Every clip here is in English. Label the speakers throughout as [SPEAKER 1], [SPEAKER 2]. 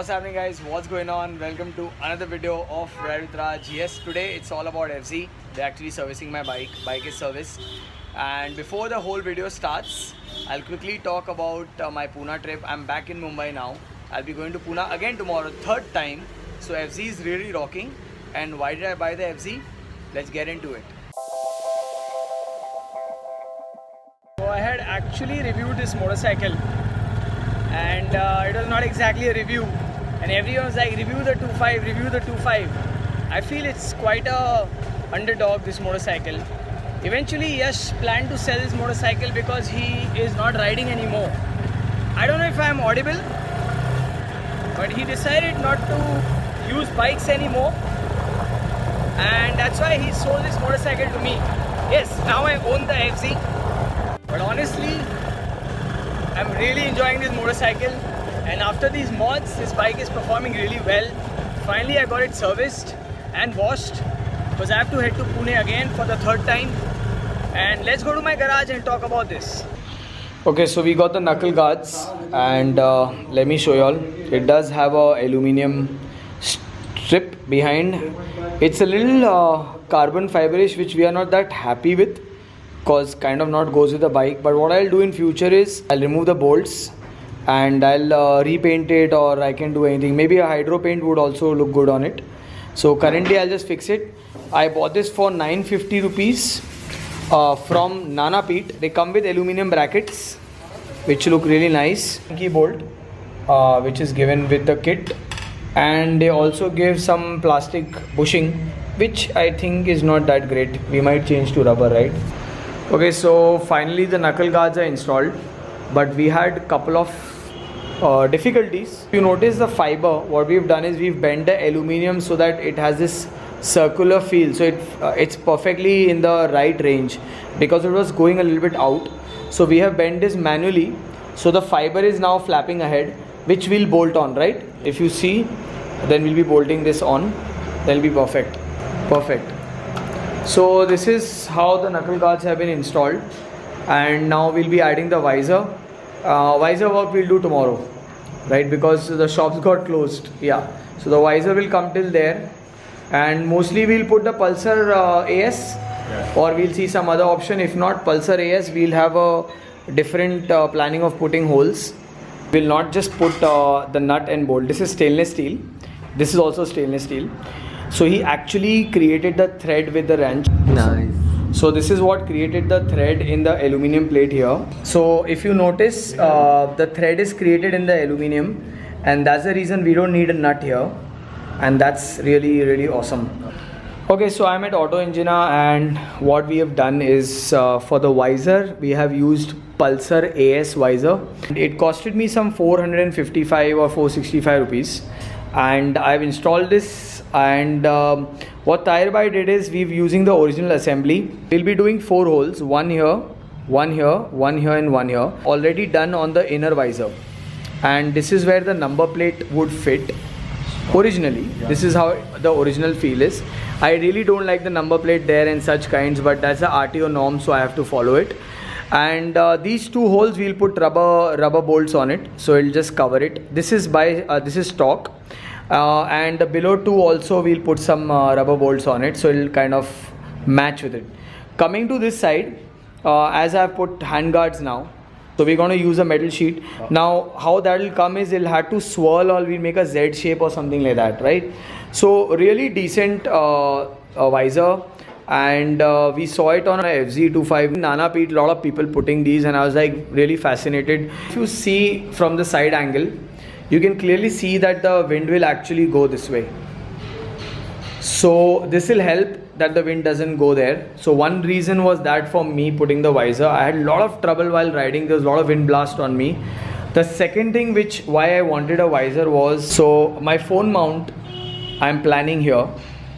[SPEAKER 1] What's happening, guys? What's going on? Welcome to another video of Ride with Raj. Yes, today it's all about FZ. They're actually servicing my bike. Bike is serviced. And before the whole video starts, I'll quickly talk about my Pune trip. I'm back in Mumbai now. I'll be going to Pune again tomorrow, third time. So FZ is really rocking. And why did I buy the FZ? Let's get into it. So I had actually reviewed this motorcycle. And it was not exactly a review, and everyone was like, review the 25, review the 25. I feel it's quite a underdog, this motorcycle. Eventually Yash planned to sell this motorcycle because he is not riding anymore. I don't know if I am audible, but he decided not to use bikes anymore, and that's why he sold this motorcycle to me. Yes, now I own the FZ, but honestly I'm really enjoying this motorcycle, and after these mods, this bike is performing really well. Finally, I got it serviced and washed because I have to head to Pune again for the third time. And let's go to my garage and talk about this. Okay, so we got the Knuckle Guards, and let me show you all. It does have a aluminium strip behind. It's a little carbon fiberish, which we are not that happy with, cause kind of not goes with the bike. But what I'll do in future is I'll remove the bolts and I'll repaint it, or I can do anything. Maybe a hydro paint would also look good on it. So currently I'll just fix it. I bought this for 950 rupees from Nana Pete. They come with aluminum brackets which look really nice. Key bolt which is given with the kit, and they also give some plastic bushing, which I think is not that great. We might change to rubber, right? Okay, so finally the Knuckle Guards are installed, but we had a couple of difficulties. If you notice the fiber, what we've done is we've bent the aluminium so that it has this circular feel, so it's perfectly in the right range, because it was going a little bit out. So we have bent this manually, so the fiber is now flapping ahead, which we'll bolt on, right? If you see, then we'll be bolting this on. That'll be perfect. So this is how the Knuckle Guards have been installed, and now we'll be adding the visor. Visor work we'll do tomorrow, right? Because the shops got closed. Yeah. So the visor will come till there, and mostly we'll put the Pulsar AS, or we'll see some other option. If not Pulsar AS, we'll have a different planning of putting holes. We'll not just put the nut and bolt. This is stainless steel. This is also stainless steel. So he actually created the thread with the wrench.
[SPEAKER 2] Nice.
[SPEAKER 1] So this is what created the thread in the aluminum plate here. So if you notice, the thread is created in the aluminum, and that's the reason we don't need a nut here, and that's really awesome. Okay, so I'm at Auto Engina, and what we have done is for the visor we have used Pulsar AS visor. It costed me some 455 or 465 rupees, and I've installed this. And what Tire did is we've using the original assembly. We'll be doing 4 holes, one here, one here, one here, and one here, already done on the inner visor. And this is where the number plate would fit originally. This is how the original feel is. I really don't like the number plate there and such kinds, but that's the RTO norm, so I have to follow it. And these 2 holes we'll put rubber bolts on it, so it'll just cover it. This is this is stock. And below 2 also we'll put some rubber bolts on it, so it'll kind of match with it. Coming to this side, as I've put hand guards now, so we're going to use a metal sheet. Now how that will come is it'll have to swirl, or we'll make a Z shape or something like that, right? So really decent visor, and we saw it on a FZ25. Nana Pete, a lot of people putting these, and I was like really fascinated. If you see from the side angle, you can clearly see that the wind will actually go this way. So this will help that the wind doesn't go there. So one reason was that for me putting the visor. I had a lot of trouble while riding. There was a lot of wind blast on me. The second thing why I wanted a visor was, so my phone mount I'm planning here.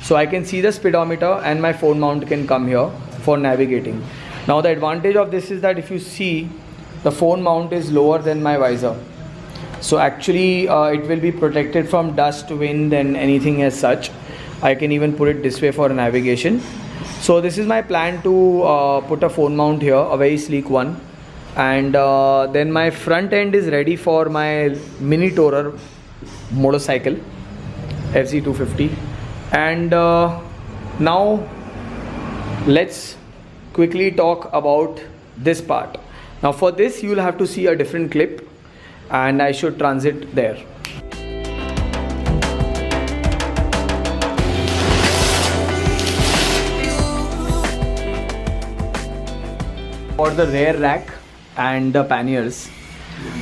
[SPEAKER 1] So I can see the speedometer, and my phone mount can come here for navigating. Now the advantage of this is that if you see, the phone mount is lower than my visor. So actually it will be protected from dust, wind, and anything as such. I can even put it this way for navigation. So this is my plan to put a phone mount here, a very sleek one. And then my front end is ready for my mini tourer motorcycle, FZ250. And now let's quickly talk about this part. Now for this you will have to see a different clip, and I should transit there. For the rear rack and the panniers,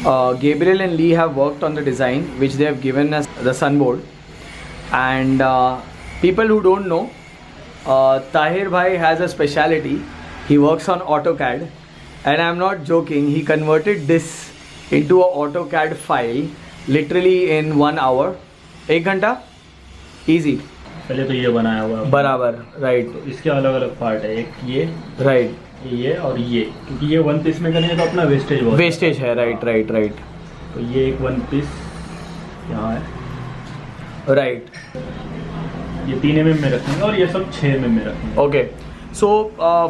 [SPEAKER 1] Gabriel and Lee have worked on the design which they have given us the sunboard. And people who don't know, Tahir Bhai has a speciality. He works on AutoCAD, and I'm not joking, he converted this into an AutoCAD file literally in 1 hour. 1 घंटा easy.
[SPEAKER 2] पहले तो ये बनाया हुआ है
[SPEAKER 1] बराबर, right.
[SPEAKER 2] तो इसके अलग अलग पार्ट है, एक ये,
[SPEAKER 1] राइट,
[SPEAKER 2] ये और ये, क्योंकि ये वन पीस में करेंगे तो अपना वेस्टेज
[SPEAKER 1] है. Right right right.
[SPEAKER 2] तो ये एक वन पीस यहाँ है,
[SPEAKER 1] राइट.
[SPEAKER 2] ये 3 mm में रखेंगे और ये सब 6 mm में रखेंगे.
[SPEAKER 1] Okay, so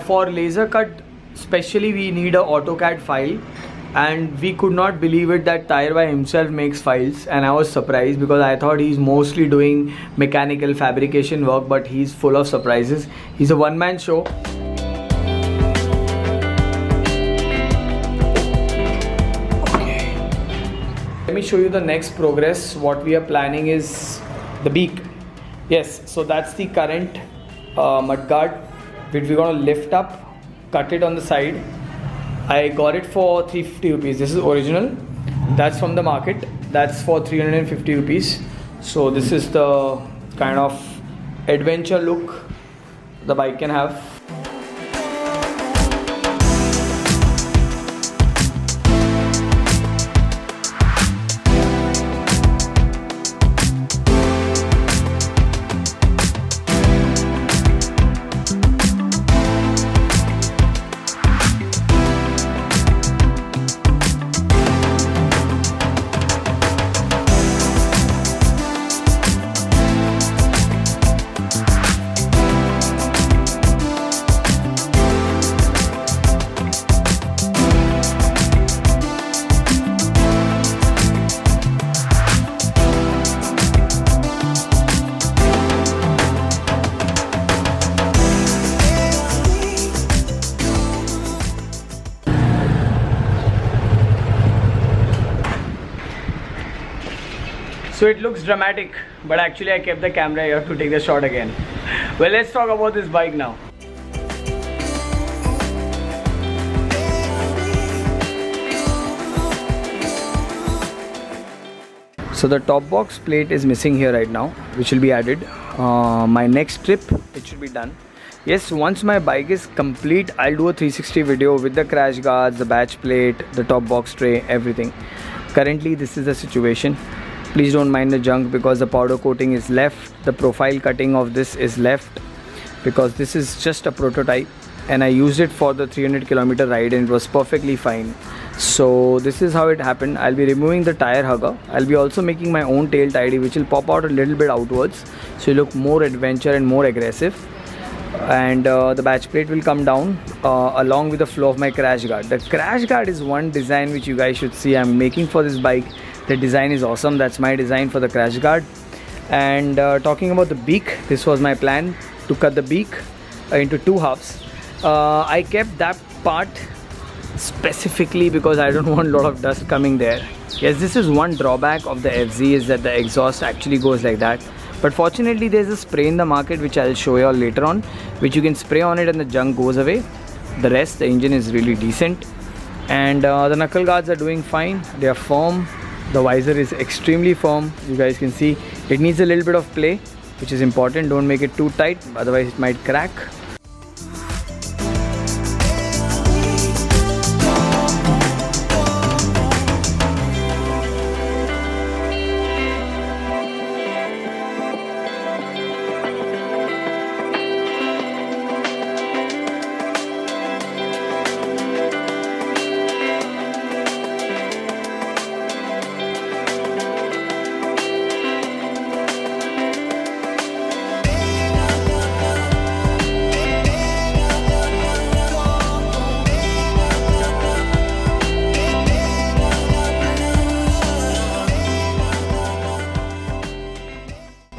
[SPEAKER 1] for laser cut specially we need a AutoCAD file, and we could not believe it that Tahir Bhai himself makes files, and I was surprised because I thought he's mostly doing mechanical fabrication work, but he's full of surprises. He's a one-man show. Let me show you the next progress. What we are planning is the beak. Yes, so that's the current mudguard which we're going to lift up, cut it on the side. I got it for 350 rupees. This is original. That's from the market. That's for 350 rupees. So this is the kind of adventure look the bike can have. So it looks dramatic, but actually I kept the camera here to take the shot again. Well, let's talk about this bike now. So the top box plate is missing here right now, which will be added. My next trip, it should be done. Yes, once my bike is complete, I'll do a 360 video with the crash guards, the batch plate, the top box tray, everything. Currently, this is the situation. Please don't mind the junk because the powder coating is left. The profile cutting of this is left because this is just a prototype, and I used it for the 300-kilometer ride and it was perfectly fine. So this is how it happened. I'll be removing the tire hugger. I'll be also making my own tail tidy, which will pop out a little bit outwards, so you look more adventure and more aggressive. And the batch plate will come down along with the flow of my crash guard. The crash guard is one design which you guys should see I'm making for this bike. The design is awesome. That's my design for the crash guard. And talking about the beak, this was my plan to cut the beak into 2 halves. I kept that part specifically because I don't want a lot of dust coming there. Yes, this is one drawback of the FZ, is that the exhaust actually goes like that. But fortunately there's a spray in the market which I'll show you all later on, which you can spray on it and the junk goes away. The rest, the engine is really decent. And the knuckle guards are doing fine. They are firm. The visor is extremely firm. You guys can see it needs a little bit of play, which is important. Don't make it too tight, otherwise it might crack.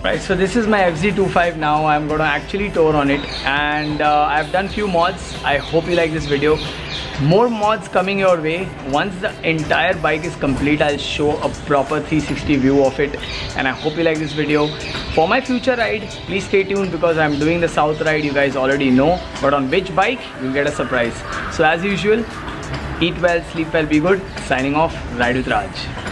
[SPEAKER 1] Right, so this is my FZ25 now. I'm going to actually tour on it, and I've done few mods. I hope you like this video. More mods coming your way. Once the entire bike is complete, I'll show a proper 360 view of it, and I hope you like this video. For my future ride, please stay tuned because I'm doing the south ride, you guys already know, but on which bike, you'll get a surprise. So as usual, eat well, sleep well, be good. Signing off, Ride with Raj.